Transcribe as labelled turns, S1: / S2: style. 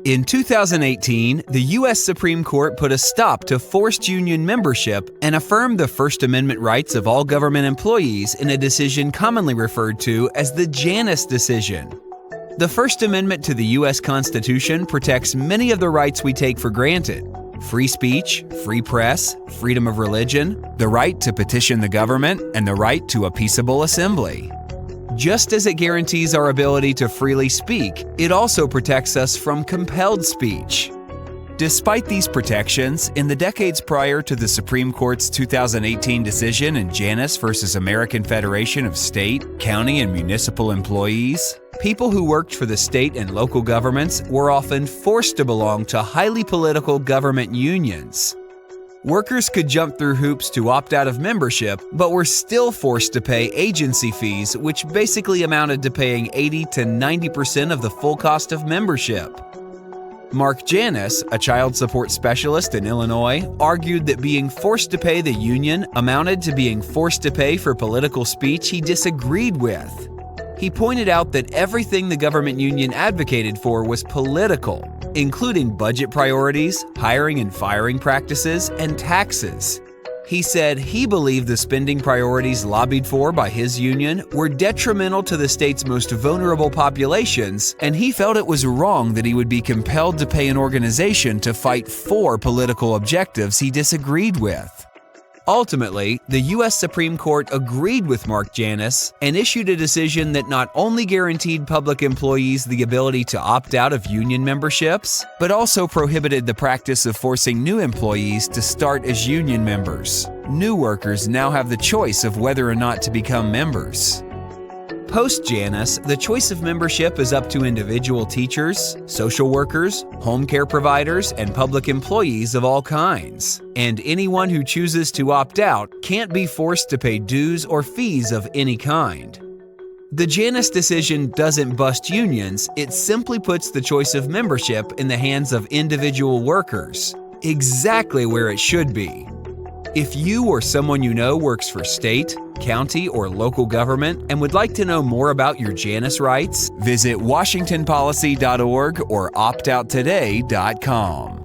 S1: In 2018, the U.S. Supreme Court put a stop to forced union membership and affirmed the First Amendment rights of all government employees in a decision commonly referred to as the Janus Decision. The First Amendment to the U.S. Constitution protects many of the rights we take for granted: free speech, free press, freedom of religion, the right to petition the government, and the right to a peaceable assembly. Just as it guarantees our ability to freely speak, it also protects us from compelled speech. Despite these protections, in the decades prior to the Supreme Court's 2018 decision in Janus versus American Federation of State, County, and Municipal Employees, people who worked for the state and local governments were often forced to belong to highly political government unions. Workers could jump through hoops to opt out of membership, but were still forced to pay agency fees, which basically amounted to paying 80 to 90% of the full cost of membership. Mark Janus, a child support specialist in Illinois, argued that being forced to pay the union amounted to being forced to pay for political speech he disagreed with. He pointed out that everything the government union advocated for was political, including budget priorities, hiring and firing practices, and taxes. He said he believed the spending priorities lobbied for by his union were detrimental to the state's most vulnerable populations, and he felt it was wrong that he would be compelled to pay an organization to fight for political objectives he disagreed with. Ultimately, the U.S. Supreme Court agreed with Mark Janus and issued a decision that not only guaranteed public employees the ability to opt out of union memberships, but also prohibited the practice of forcing new employees to start as union members. New workers now have the choice of whether or not to become members. Post-Janus, the choice of membership is up to individual teachers, social workers, home care providers, and public employees of all kinds. And anyone who chooses to opt out can't be forced to pay dues or fees of any kind. The Janus decision doesn't bust unions, it simply puts the choice of membership in the hands of individual workers, exactly where it should be. If you or someone you know works for state, county, or local government and would like to know more about your Janus rights, visit WashingtonPolicy.org or optouttoday.com.